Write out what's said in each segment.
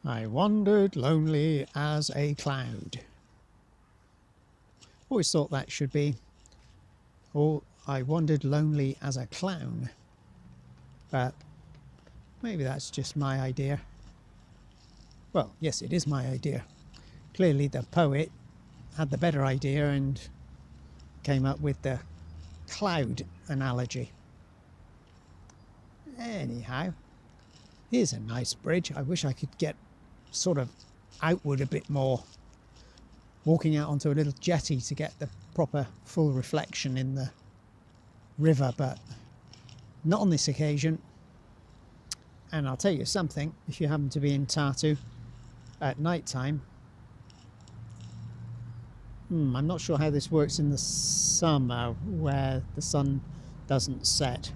I wandered lonely as a cloud. Always thought that should be, or I wandered lonely as a clown. But maybe that's just my idea. Well, yes, it is my idea. Clearly the poet had the better idea and came up with the cloud analogy. Anyhow, here's a nice bridge. I wish I could get sort of outward a bit more, walking out onto a little jetty to get the proper full reflection in the river, but not on this occasion. And I'll tell you something, if you happen to be in Tartu at night time, I'm not sure how this works in the summer where the sun doesn't set,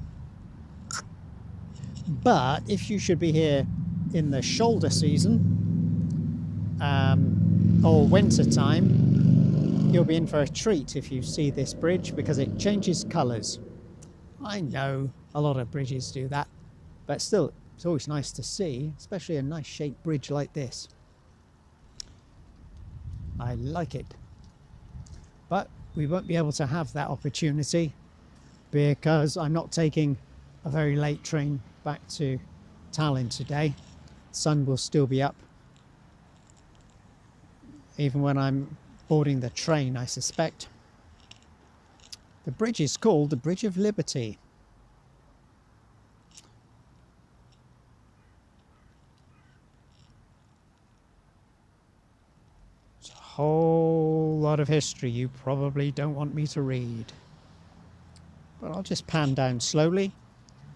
but if you should be here in the shoulder season or winter time, you'll be in for a treat if you see this bridge, because it changes colours. I know a lot of bridges do that, but still it's always nice to see, especially a nice shaped bridge like this. I like it. But we won't be able to have that opportunity because I'm not taking a very late train back to Tallinn today. The sun will still be up even when I'm boarding the train, I suspect. The bridge is called the Bridge of Liberty. It's a whole lot of history you probably don't want me to read. But I'll just pan down slowly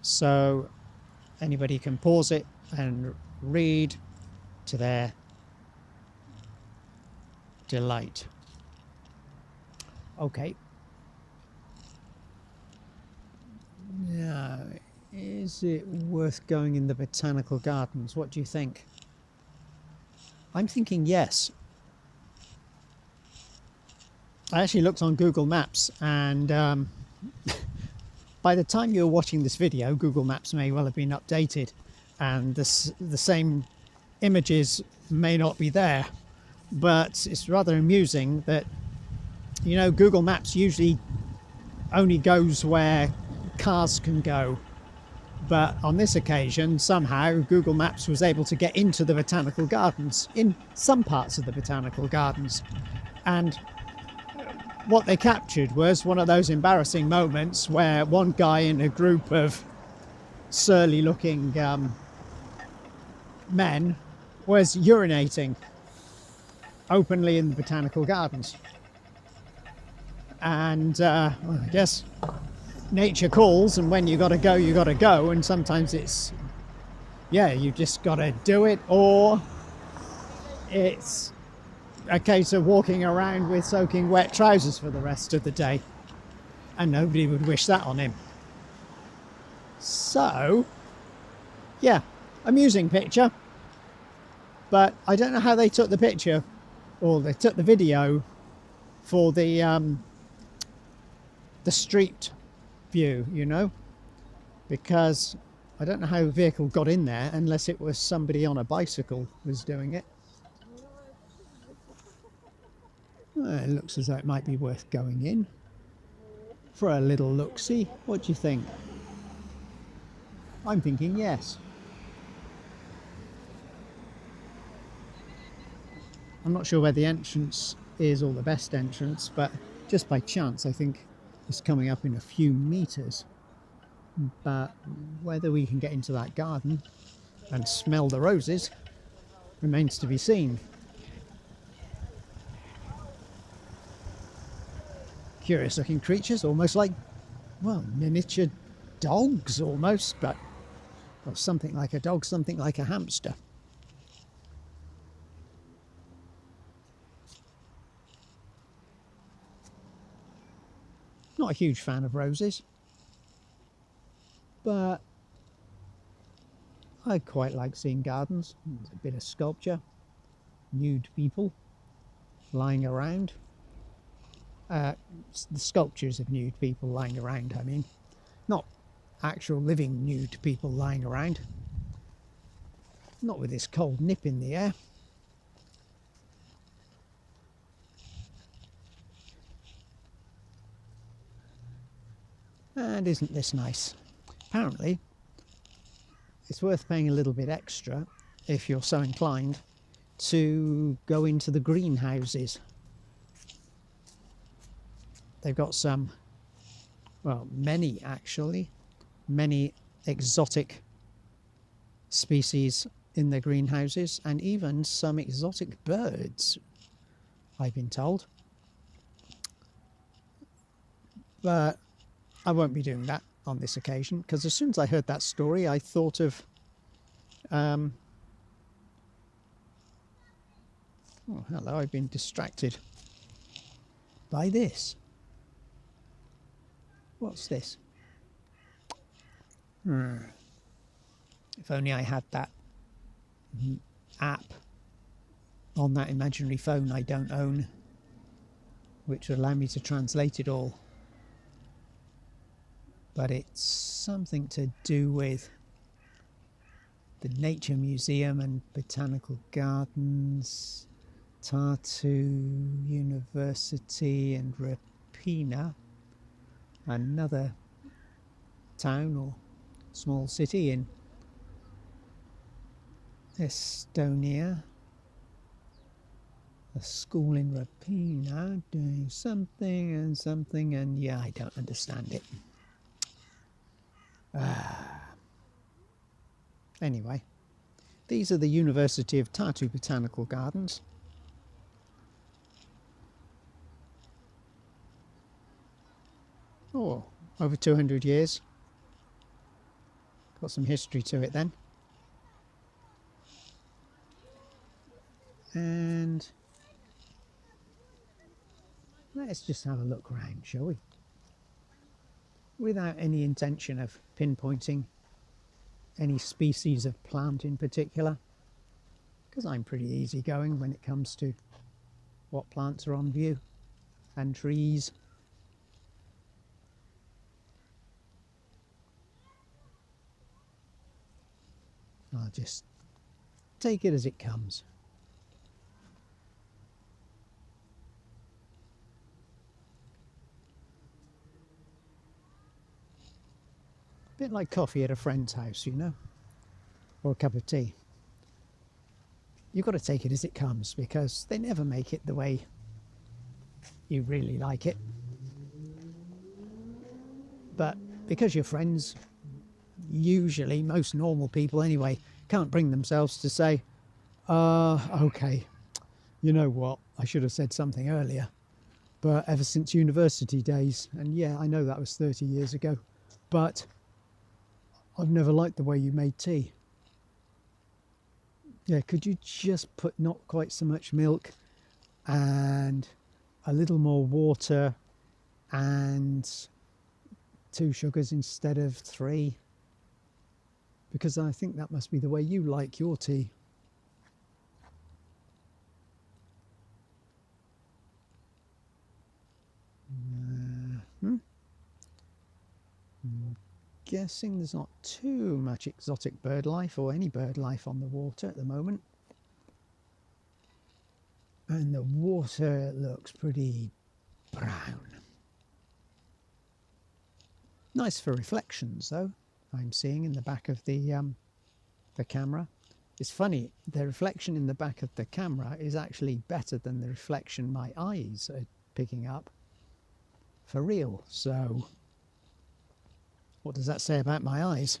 so anybody can pause it and read to their delight. Okay. Now, is it worth going in the botanical gardens? What do you think? I'm thinking yes. I actually looked on Google Maps, and by the time you're watching this video, Google Maps may well have been updated and the same images may not be there. But it's rather amusing that, you know, Google Maps usually only goes where cars can go. But on this occasion, somehow Google Maps was able to get into the botanical gardens, in some parts of the botanical gardens. And what they captured was one of those embarrassing moments where one guy in a group of surly looking men was urinating openly in the botanical gardens. And well, I guess nature calls, and when you got to go, you got to go. And sometimes it's, yeah, you just got to do it, or it's a case of walking around with soaking wet trousers for the rest of the day, and nobody would wish that on him. So yeah, amusing picture, but I don't know how they took the picture, or they took the video for the street view, you know, because I don't know how a vehicle got in there unless it was somebody on a bicycle was doing it. Well, it looks as though it might be worth going in for a little look-see. What do you think? I'm thinking yes. I'm not sure where the entrance is, or the best entrance, but just by chance I think it's coming up in a few meters. But whether we can get into that garden and smell the roses remains to be seen. Curious looking creatures, almost like, well, miniature dogs almost, but well, something like a dog, something like a hamster. Not a huge fan of roses, but I quite like seeing gardens. There's a bit of sculpture, nude people lying around. The sculptures of nude people lying around, I mean, not actual living nude people lying around. Not with this cold nip in the air. And isn't this nice? Apparently, it's worth paying a little bit extra if you're so inclined to go into the greenhouses. They've got some, well, many actually, many exotic species in their greenhouses, and even some exotic birds, I've been told. But I won't be doing that on this occasion, because as soon as I heard that story, I thought of oh, hello, I've been distracted by this. What's this? If only I had that app on that imaginary phone I don't own, which would allow me to translate it all. But it's something to do with the Nature Museum and Botanical Gardens, Tartu University and Rapina, another town or small city in Estonia, a school in Rapina doing something and something, and yeah, I don't understand it. Anyway, these are the University of Tartu Botanical Gardens. Oh, over 200 years. Got some history to it then. And let's just have a look around, shall we? Without any intention of pinpointing any species of plant in particular, because I'm pretty easygoing when it comes to what plants are on view and trees. I'll just take it as it comes. A bit like coffee at a friend's house, you know, or a cup of tea. You've got to take it as it comes, because they never make it the way you really like it. But because you're friends, usually, most normal people anyway, can't bring themselves to say, okay, you know what, I should have said something earlier, but ever since university days, and yeah, I know that was 30 years ago, but I've never liked the way you made tea. Yeah, could you just put not quite so much milk and a little more water and 2 sugars instead of 3? Because I think that must be the way you like your tea. I'm guessing there's not too much exotic bird life or any bird life on the water at the moment. And the water looks pretty brown. Nice for reflections though, I'm seeing in the back of the camera. It's funny, the reflection in the back of the camera is actually better than the reflection my eyes are picking up. For real, so what does that say about my eyes?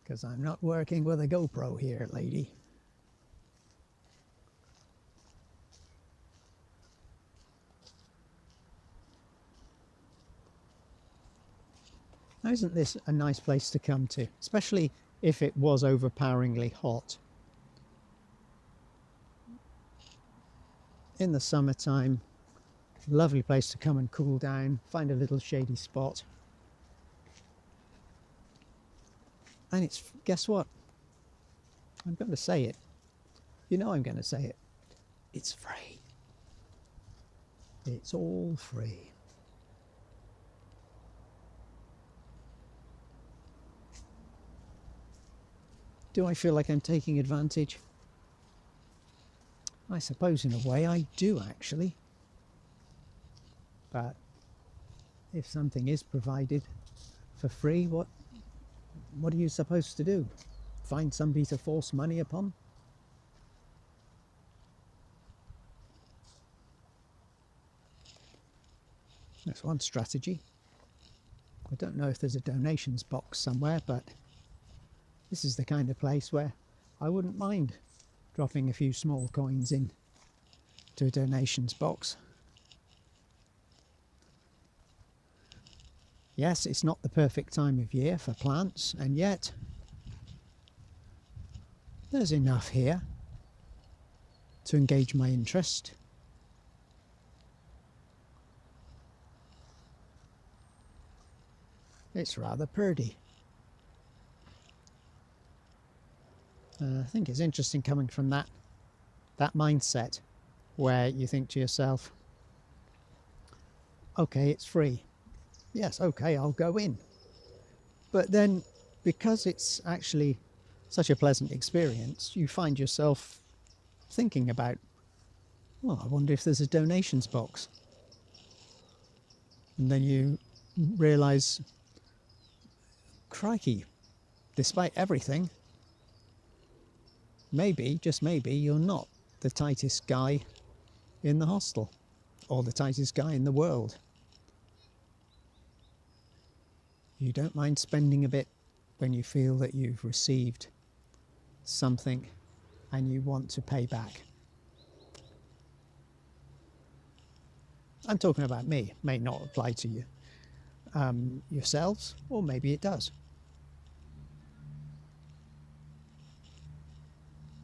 Because I'm not working with a GoPro here, lady. Now, isn't this a nice place to come to, especially if it was overpoweringly hot? In the summertime, lovely place to come and cool down, find a little shady spot. And it's, guess what? I'm going to say it. You know I'm going to say it. It's free. It's all free. Do I feel like I'm taking advantage? I suppose in a way I do, actually. But if something is provided for free, what are you supposed to do? Find somebody to force money upon? That's one strategy. I don't know if there's a donations box somewhere, but this is the kind of place where I wouldn't mind dropping a few small coins in to a donations box. Yes, it's not the perfect time of year for plants, and yet there's enough here to engage my interest. It's rather purdy. I think it's interesting coming from that mindset where you think to yourself, okay, it's free. Yes, okay, I'll go in. But then, because it's actually such a pleasant experience, you find yourself thinking about, well, I wonder if there's a donations box. And then you realise, crikey, despite everything, maybe, just maybe, you're not the tightest guy in the hostel or the tightest guy in the world. You don't mind spending a bit when you feel that you've received something and you want to pay back. I'm talking about me. It may not apply to you yourselves, or maybe it does.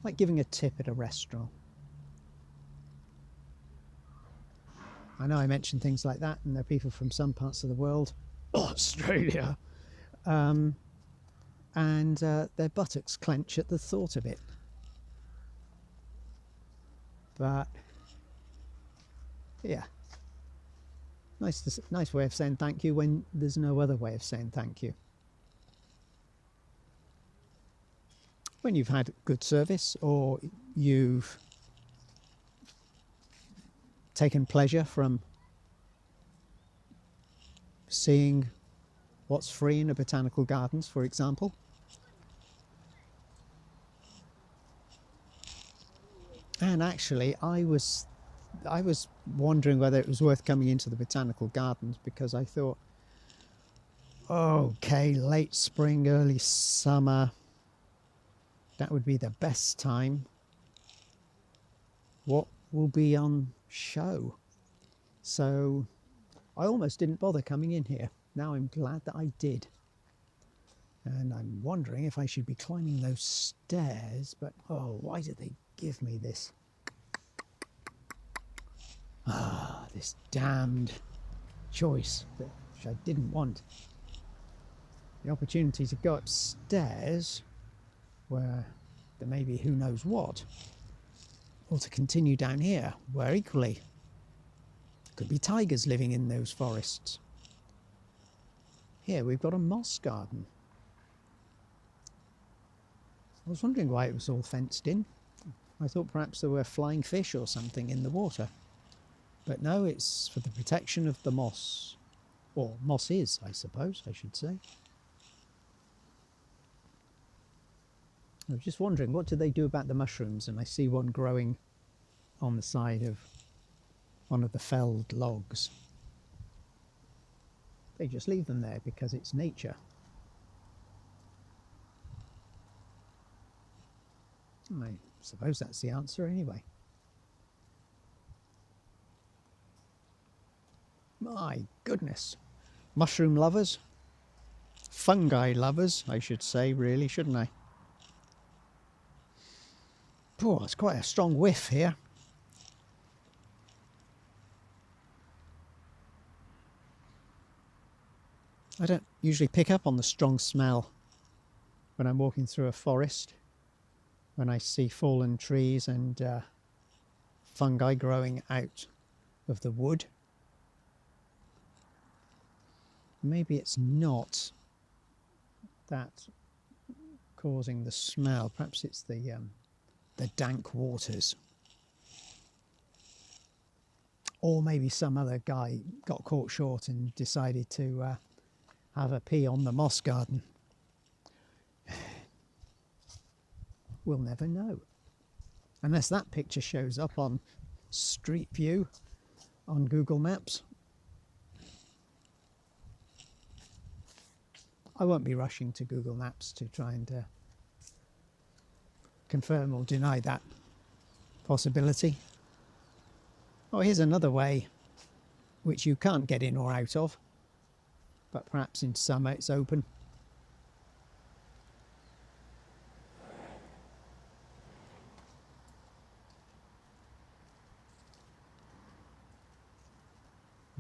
Like giving a tip at a restaurant. I know I mentioned things like that, and there are people from some parts of the world, Australia, and their buttocks clench at the thought of it. But yeah, nice way of saying thank you when there's no other way of saying thank you. When you've had good service or you've taken pleasure from seeing what's free in a botanical gardens, for example. And actually, I was wondering whether it was worth coming into the botanical gardens, because I thought, okay, late spring, early summer, that would be the best time. What will be on show? So I almost didn't bother coming in here. Now I'm glad that I did. And I'm wondering if I should be climbing those stairs, but why did they give me this? This damned choice, which I didn't want. The opportunity to go upstairs, where there may be who knows what, or to continue down here, where equally could be tigers living in those forests. Here we've got a moss garden. I was wondering why it was all fenced in. I thought perhaps there were flying fish or something in the water. But no, it's for the protection of the moss. Or mosses, I suppose I should say. I was just wondering, what do they do about the mushrooms? And I see one growing on the side of one of the felled logs. They just leave them there because it's nature. I suppose that's the answer anyway. My goodness. Mushroom lovers. Fungi lovers, I should say, really, shouldn't I? Oh, it's quite a strong whiff here. I don't usually pick up on the strong smell when I'm walking through a forest, when I see fallen trees and fungi growing out of the wood. Maybe it's not that causing the smell. Perhaps it's the dank waters. Or maybe some other guy got caught short and decided to have a pee on the moss garden. We'll never know. Unless that picture shows up on Street View on Google Maps. I won't be rushing to Google Maps to try and confirm or deny that possibility. Oh, here's another way which you can't get in or out of, but perhaps in summer it's open.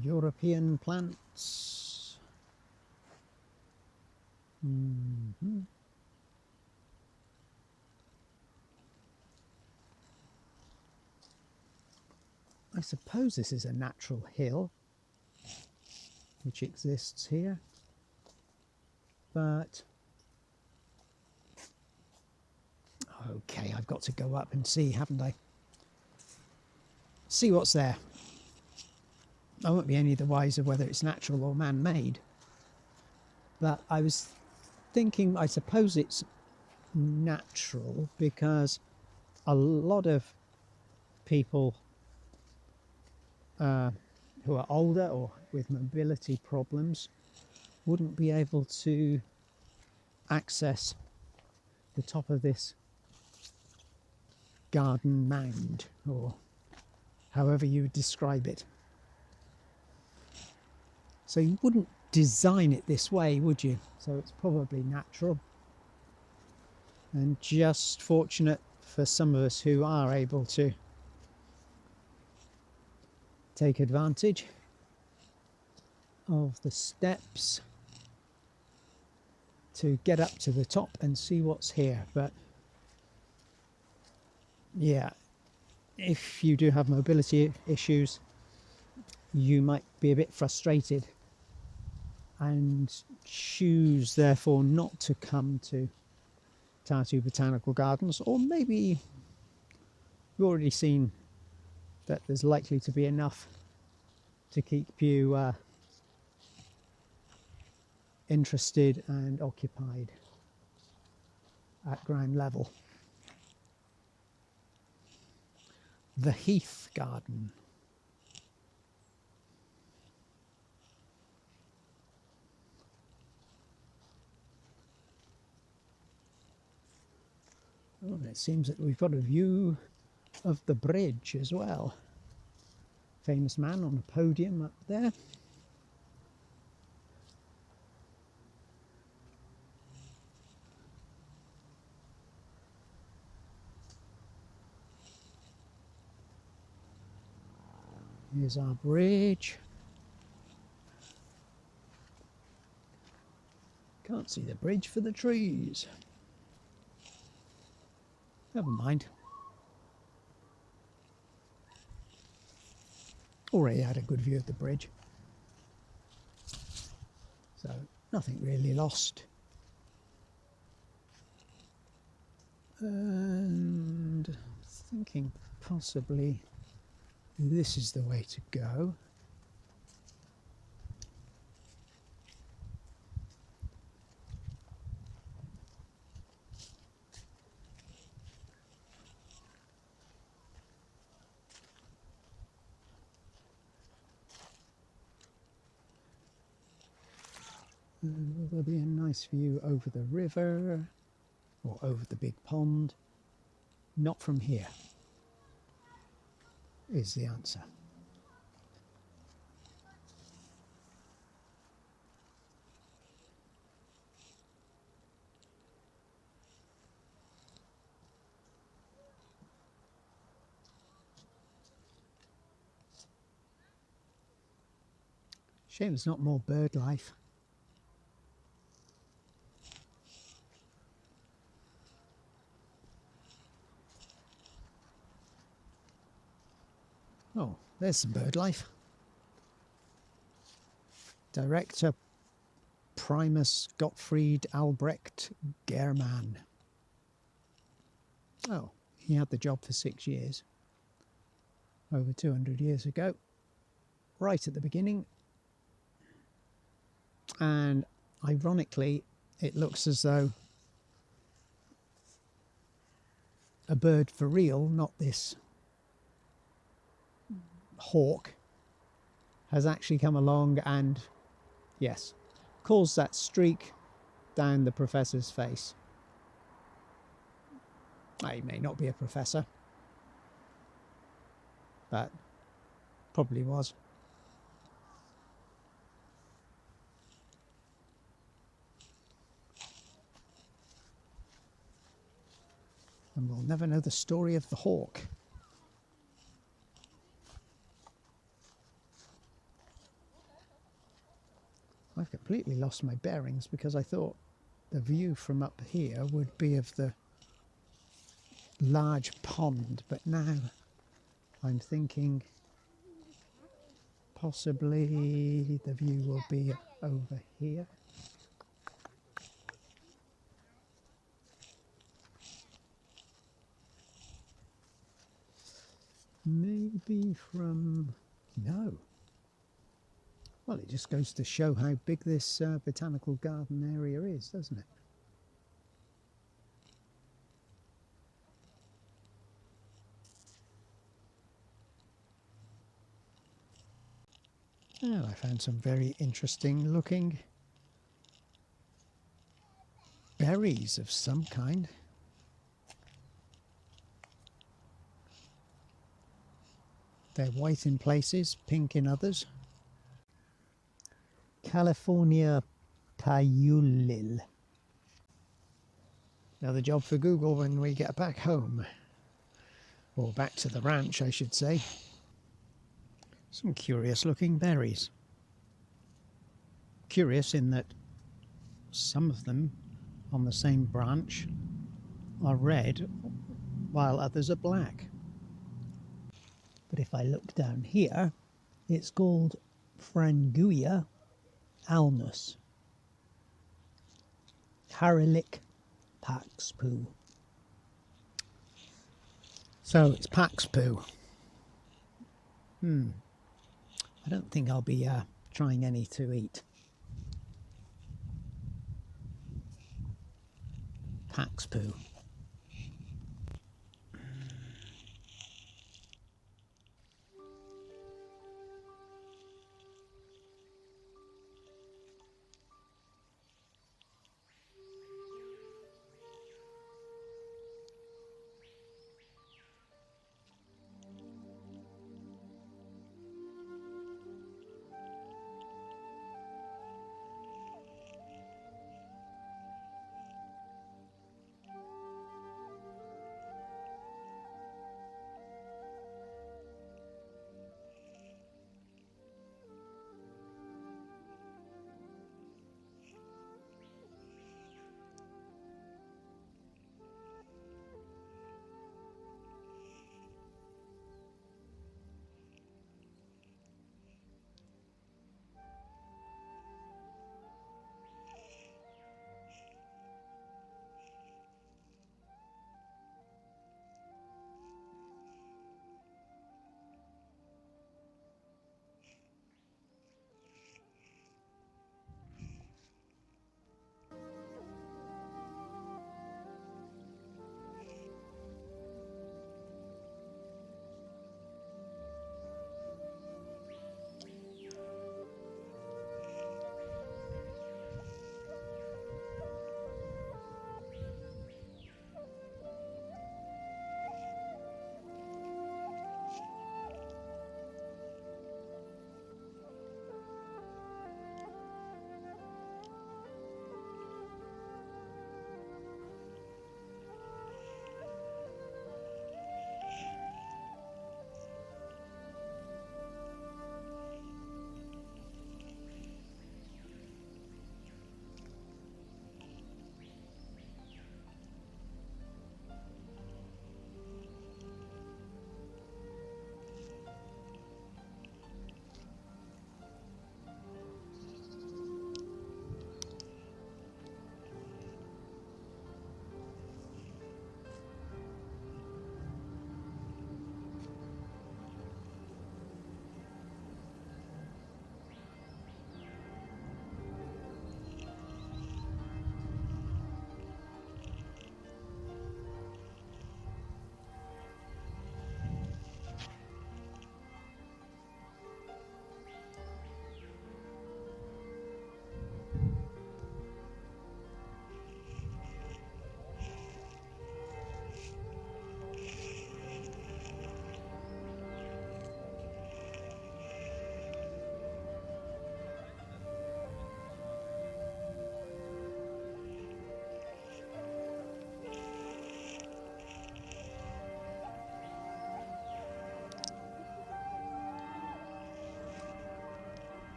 European plants. I suppose this is a natural hill which exists here, but okay, I've got to go up and see, haven't I? See what's there. I won't be any the wiser whether it's natural or man-made, but I was thinking I suppose it's natural because a lot of people who are older or with mobility problems wouldn't be able to access the top of this garden mound, or however you would describe it. So you wouldn't design it this way, would you? So it's probably natural, and just fortunate for some of us who are able to take advantage of the steps to get up to the top and see what's here. But yeah, if you do have mobility issues, you might be a bit frustrated and choose therefore not to come to Tartu Botanical Gardens, or maybe you've already seen that there's likely to be enough to keep you interested and occupied at ground level. The Heath Garden. Oh, it seems that we've got a view of the bridge as well. Famous man on a podium up there. Here's our bridge. Can't see the bridge for the trees. Never mind. Already had a good view of the bridge. So nothing really lost. And thinking possibly this is the way to go. And there'll be a nice view over the river or over the big pond. Not from here, is the answer. Shame there's not more bird life. Oh, there's some bird life. Director Primus Gottfried Albrecht German. Oh, he had the job for 6 years, over 200 years ago, right at the beginning. And ironically, it looks as though a bird for real, not this hawk, has actually come along and, yes, caused that streak down the professor's face. He may not be a professor, but probably was. And we'll never know the story of the hawk. I've completely lost my bearings because I thought the view from up here would be of the large pond, but now I'm thinking possibly the view will be over here. Maybe from... no. Well, it just goes to show how big this botanical garden area is, doesn't it? Well, I found some very interesting looking berries of some kind. They're white in places, pink in others. California Payulil. Another job for Google when we get back home. Or back to the ranch, I should say. Some curious looking berries. Curious in that some of them on the same branch are red while others are black. But if I look down here, it's called Franguia alnus. Harilic Paxpoo. So it's Paxpoo. I don't think I'll be trying any to eat. Paxpoo.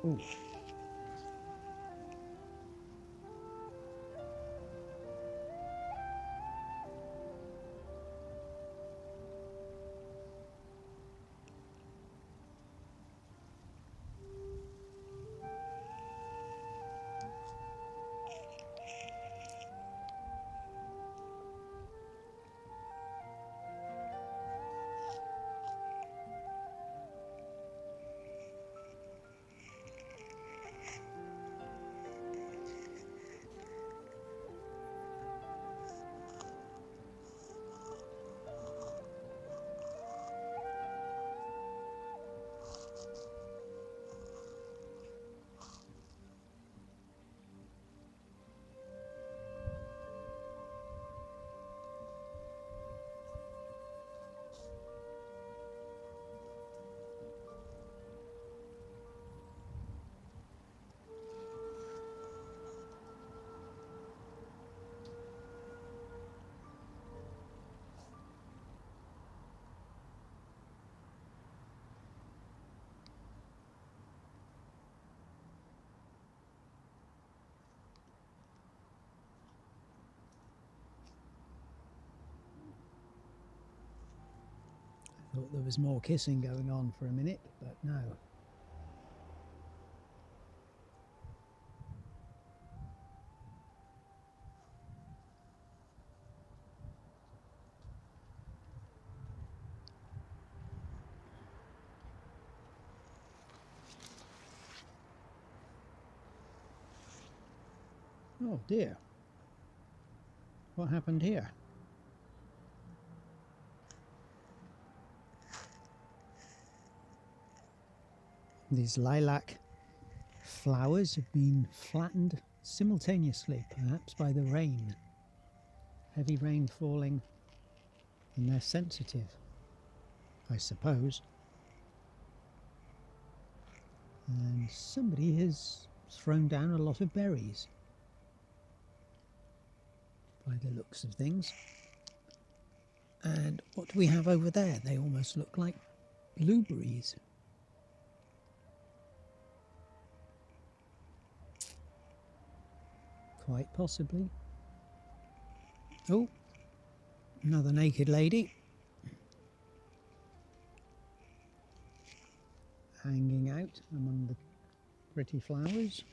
Ooh. Thought there was more kissing going on for a minute, but no. Oh dear. What happened here? These lilac flowers have been flattened simultaneously, perhaps by the rain. Heavy rain falling, and they're sensitive, I suppose. And somebody has thrown down a lot of berries, by the looks of things. And what do we have over there? They almost look like blueberries. Quite possibly. Oh, another naked lady. Hanging out among the pretty flowers.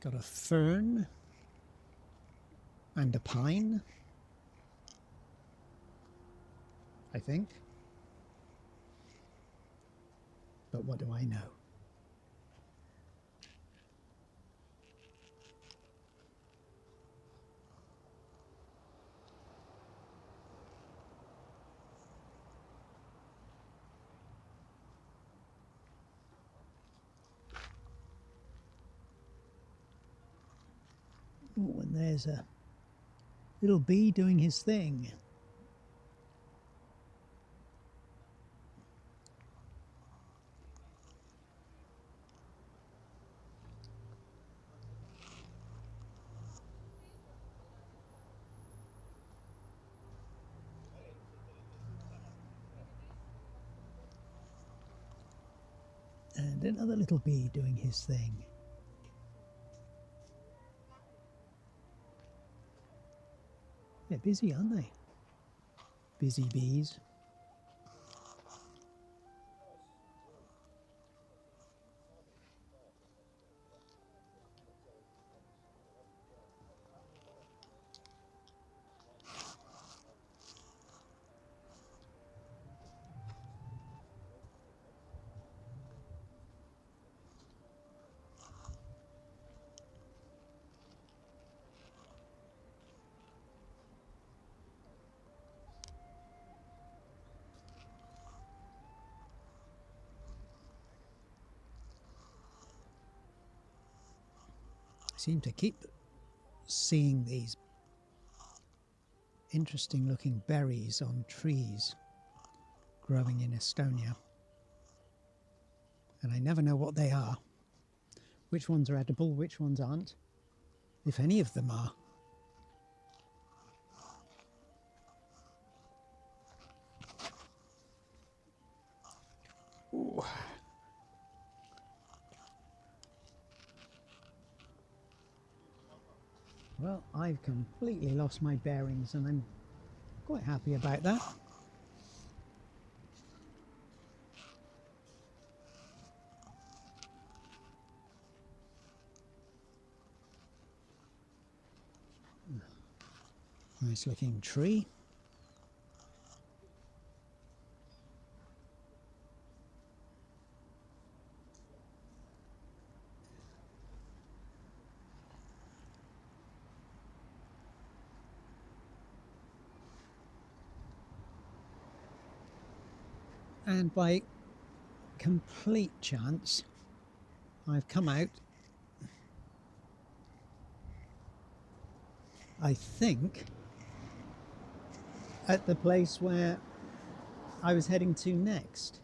Got a fern and a pine, I think. But what do I know? Oh, and there's a little bee doing his thing. And another little bee doing his thing. They're busy, aren't they? Busy bees. I seem to keep seeing these interesting looking berries on trees growing in Estonia. And I never know what they are. Which ones are edible, which ones aren't. If any of them are. go. Well, I've completely lost my bearings and I'm quite happy about that. Nice looking tree. And by complete chance, I've come out, I think, at the place where I was heading to next.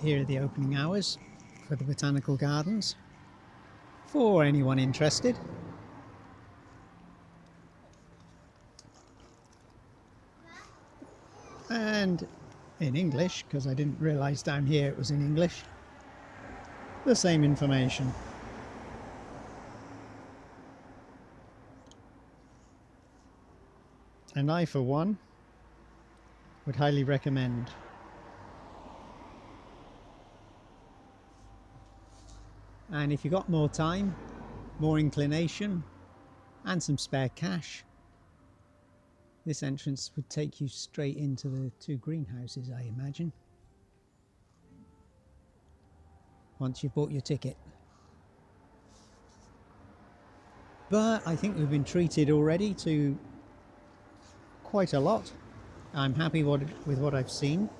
Here are the opening hours for the Botanical Gardens, for anyone interested. And in English, because I didn't realise down here it was in English, the same information. And I, for one, would highly recommend. And if you've got more time, more inclination, and some spare cash, this entrance would take you straight into the 2 greenhouses, I imagine, once you've bought your ticket. But I think we've been treated already to quite a lot. I'm happy with what I've seen.